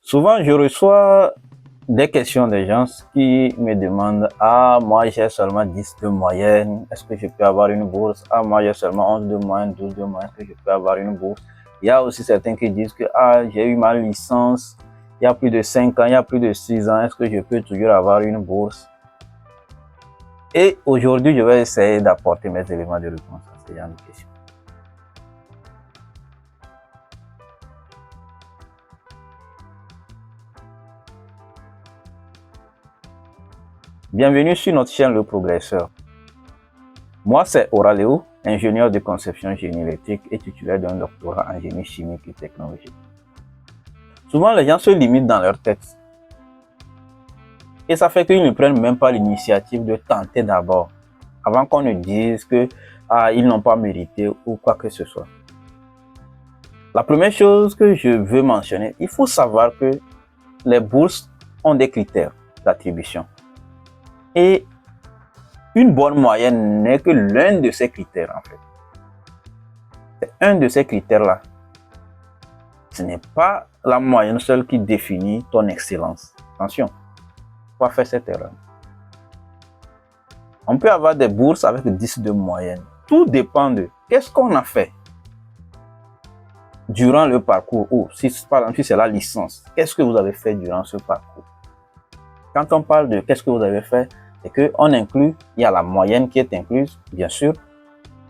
Souvent, je reçois des questions des gens qui me demandent « Ah, moi j'ai seulement 10 de moyenne, est-ce que je peux avoir une bourse? Ah, moi j'ai seulement 11 de moyenne, 12 de moyenne, est-ce que je peux avoir une bourse? » Il y a aussi certains qui disent que « Ah, j'ai eu ma licence il y a plus de 5 ans, il y a plus de 6 ans, est-ce que je peux toujours avoir une bourse? » Et aujourd'hui, je vais essayer d'apporter mes éléments de réponse à ces genre de questions. Bienvenue sur notre chaîne Le Progresseur. Moi, c'est Auraleo, ingénieur de conception génie électrique et titulaire d'un doctorat en génie chimique et technologique. Souvent, les gens se limitent dans leur tête. Et ça fait qu'ils ne prennent même pas l'initiative de tenter d'abord, avant qu'on ne dise que ils n'ont pas mérité ou quoi que ce soit. La première chose que je veux mentionner, il faut savoir que les bourses ont des critères d'attribution. Et une bonne moyenne n'est que l'un de ces critères en fait. C'est un de ces critères-là. Ce n'est pas la moyenne seule qui définit ton excellence. Attention, faut pas faire cette erreur. On peut avoir des bourses avec 10 de moyenne. Tout dépend de qu'est-ce qu'on a fait durant le parcours. Ou si par exemple si c'est la licence, qu'est-ce que vous avez fait durant ce parcours? Quand on parle de qu'est-ce que vous avez fait, c'est qu'on inclut, il y a la moyenne qui est incluse, bien sûr.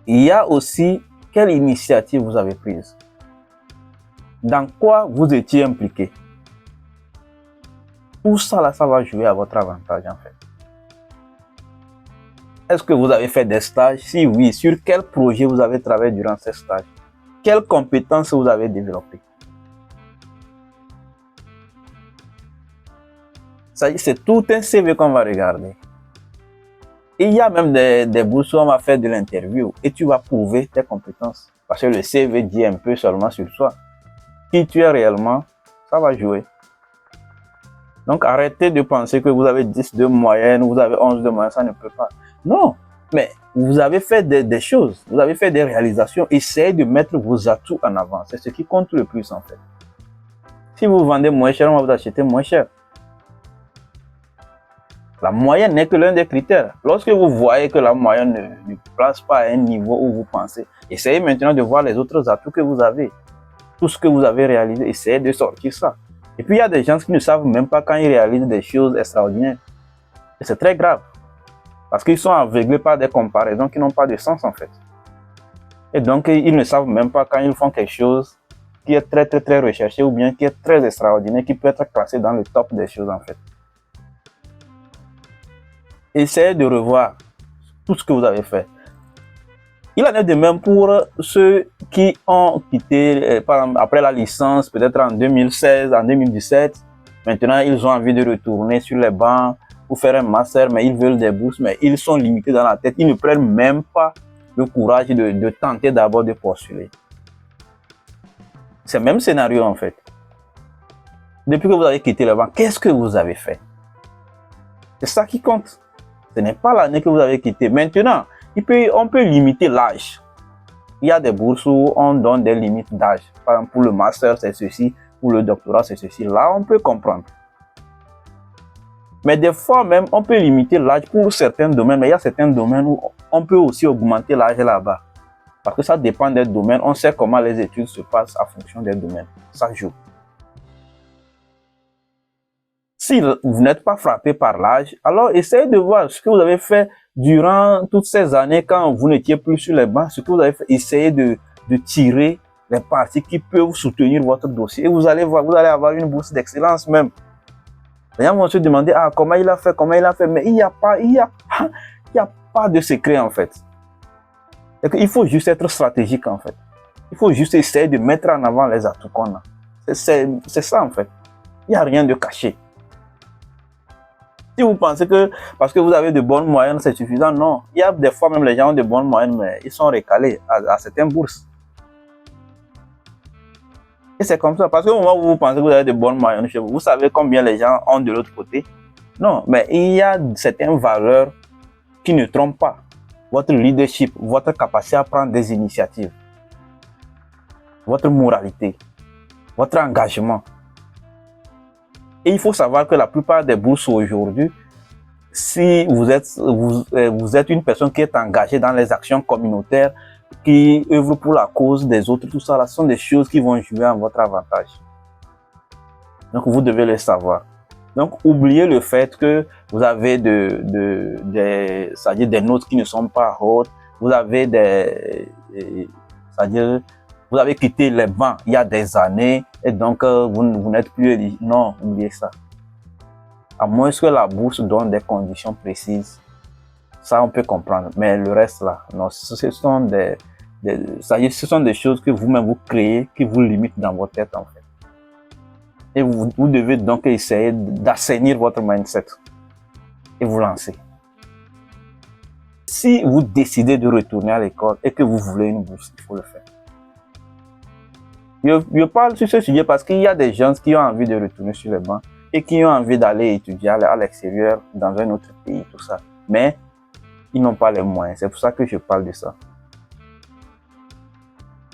Il y a aussi quelle initiative vous avez prise. Dans quoi vous étiez impliqué. Tout ça là, ça va jouer à votre avantage en fait. Est-ce que vous avez fait des stages? Si oui, sur quel projet vous avez travaillé durant ces stages? Quelles compétences vous avez développées? C'est tout un CV qu'on va regarder. Et il y a même des bourses où on va faire de l'interview et tu vas prouver tes compétences. Parce que le CV dit un peu seulement sur soi. Qui tu es réellement, ça va jouer. Donc arrêtez de penser que vous avez 10 de moyenne, vous avez 11 de moyenne, ça ne peut pas. Non, mais vous avez fait des choses, vous avez fait des réalisations. Essayez de mettre vos atouts en avant. C'est ce qui compte le plus en fait. Si vous vendez moins cher, on va vous acheter moins cher. La moyenne n'est que l'un des critères. Lorsque vous voyez que la moyenne ne place pas à un niveau où vous pensez, essayez maintenant de voir les autres atouts que vous avez. Tout ce que vous avez réalisé, essayez de sortir ça. Et puis il y a des gens qui ne savent même pas quand ils réalisent des choses extraordinaires. Et c'est très grave. Parce qu'ils sont aveuglés par des comparaisons qui n'ont pas de sens en fait. Et donc ils ne savent même pas quand ils font quelque chose qui est très recherché ou bien qui est très extraordinaire, qui peut être classé dans le top des choses en fait. Essayez de revoir tout ce que vous avez fait. Il en est de même pour ceux qui ont quitté, par exemple, après la licence, peut-être en 2016, en 2017. Maintenant, ils ont envie de retourner sur les bancs pour faire un master, mais ils veulent des bourses, mais ils sont limités dans la tête. Ils ne prennent même pas le courage de tenter d'abord de postuler. C'est le même scénario en fait. Depuis que vous avez quitté les bancs, qu'est-ce que vous avez fait? C'est ça qui compte. Ce n'est pas l'année que vous avez quitté. Maintenant, on peut limiter l'âge. Il y a des bourses où on donne des limites d'âge. Par exemple, pour le master, c'est ceci. Pour le doctorat, c'est ceci. Là, on peut comprendre. Mais des fois même, on peut limiter l'âge pour certains domaines. Mais il y a certains domaines où on peut aussi augmenter l'âge là-bas. Parce que ça dépend des domaines. On sait comment les études se passent en fonction des domaines. Ça joue. Si vous n'êtes pas frappé par l'âge, alors essayez de voir ce que vous avez fait durant toutes ces années quand vous n'étiez plus sur les bancs, ce que vous avez fait. Essayez de tirer les parties qui peuvent soutenir votre dossier. Et vous allez voir, vous allez avoir une bourse d'excellence même. Les gens vont se demander, comment il a fait, mais il n'y a pas de secret en fait. Il faut juste être stratégique en fait. Il faut juste essayer de mettre en avant les atouts qu'on a. C'est ça en fait. Il n'y a rien de caché. Si vous pensez que parce que vous avez de bonnes moyennes, c'est suffisant, non. Il y a des fois même les gens ont de bonnes moyennes, mais ils sont recalés à certaines bourses. Et c'est comme ça, parce qu'au moment où vous pensez que vous avez de bonnes moyennes chez vous, vous savez combien les gens ont de l'autre côté. Non, mais il y a certaines valeurs qui ne trompent pas. Votre leadership, votre capacité à prendre des initiatives, votre moralité, votre engagement. Et il faut savoir que la plupart des bourses aujourd'hui, si vous êtes une personne qui est engagée dans les actions communautaires, qui œuvre pour la cause des autres, tout ça, là, ce sont des choses qui vont jouer en votre avantage. Donc, vous devez le savoir. Donc, oubliez le fait que vous avez c'est-à-dire des notes qui ne sont pas hautes, vous avez c'est-à-dire, vous avez quitté les bancs il y a des années et donc vous n'êtes plus éligible. Non, oubliez ça. À moins que la bourse donne des conditions précises, ça on peut comprendre. Mais le reste là, non, ce sont ce sont des choses que vous-même vous créez, qui vous limitent dans votre tête en fait. Et vous devez donc essayer d'assainir votre mindset et vous lancer. Si vous décidez de retourner à l'école et que vous voulez une bourse, il faut le faire. Je parle sur ce sujet parce qu'il y a des gens qui ont envie de retourner sur les bancs et qui ont envie d'aller étudier à l'extérieur, dans un autre pays, tout ça. Mais ils n'ont pas les moyens. C'est pour ça que je parle de ça.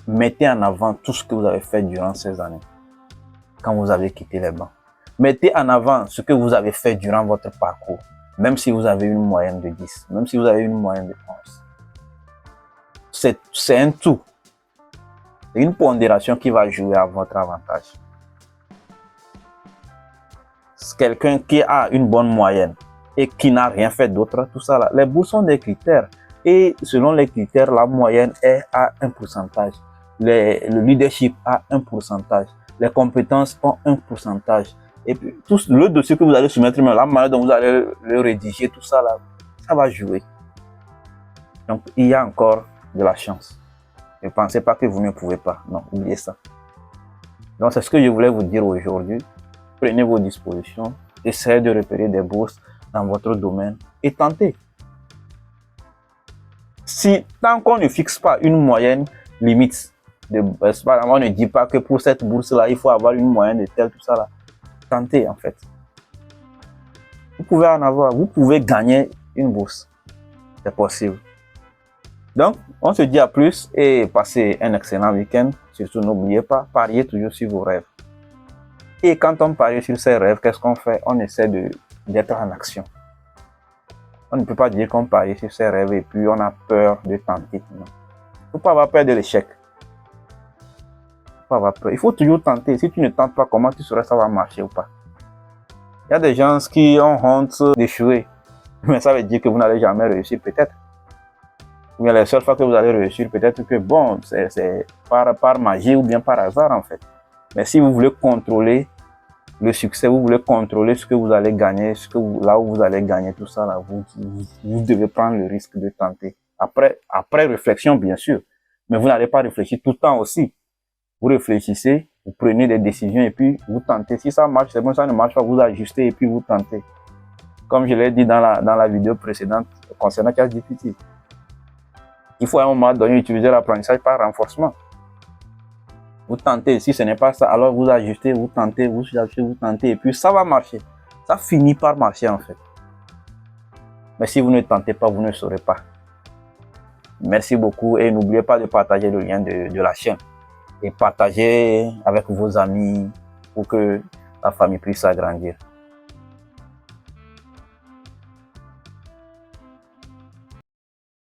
Mettez en avant tout ce que vous avez fait durant ces années, quand vous avez quitté les bancs. Mettez en avant ce que vous avez fait durant votre parcours, même si vous avez une moyenne de 10, même si vous avez une moyenne de 11. C'est un tout. C'est une pondération qui va jouer à votre avantage. Quelqu'un qui a une bonne moyenne et qui n'a rien fait d'autre, tout ça là. Les bourses sont des critères. Et selon les critères, la moyenne est à un pourcentage. Le leadership a un pourcentage. Les compétences ont un pourcentage. Et puis, tout le dossier que vous allez soumettre, la manière dont vous allez le rédiger, tout ça là, ça va jouer. Donc, il y a encore de la chance. Ne pensez pas que vous ne pouvez pas. Non, oubliez ça. Donc, c'est ce que je voulais vous dire aujourd'hui. Prenez vos dispositions, essayez de repérer des bourses dans votre domaine et tentez. Tant qu'on ne fixe pas une moyenne limite, on ne dit pas que pour cette bourse-là, il faut avoir une moyenne de tel, tout ça là. Tentez en fait. Vous pouvez en avoir, vous pouvez gagner une bourse. C'est possible. Donc, on se dit à plus et passez un excellent week-end. Surtout, n'oubliez pas, pariez toujours sur vos rêves. Et quand on parie sur ses rêves, qu'est-ce qu'on fait? On essaie d'être en action. On ne peut pas dire qu'on parie sur ses rêves et puis on a peur de tenter. Il ne faut pas avoir peur de l'échec. Il faut toujours tenter. Si tu ne tentes pas, comment tu saurais ça va marcher ou pas? Il y a des gens qui ont honte d'échouer. Mais ça veut dire que vous n'allez jamais réussir peut-être. Mais la seule fois que vous allez réussir, peut-être que bon, c'est par magie ou bien par hasard en fait. Mais si vous voulez contrôler le succès, vous voulez contrôler ce que vous allez gagner, là où vous allez gagner, tout ça, là, vous devez prendre le risque de tenter. Après réflexion, bien sûr. Mais vous n'allez pas réfléchir tout le temps aussi. Vous réfléchissez, vous prenez des décisions et puis vous tentez. Si ça marche, c'est bon, ça ne marche pas, vous ajustez et puis vous tentez. Comme je l'ai dit dans la vidéo précédente concernant ChatGPT. Il faut à un moment donné utiliser l'apprentissage par renforcement. Vous tentez, si ce n'est pas ça, alors vous ajustez, vous tentez, vous ajustez, vous tentez, et puis ça va marcher. Ça finit par marcher en fait. Mais si vous ne tentez pas, vous ne saurez pas. Merci beaucoup et n'oubliez pas de partager le lien de la chaîne. Et partager avec vos amis pour que la famille puisse s'agrandir.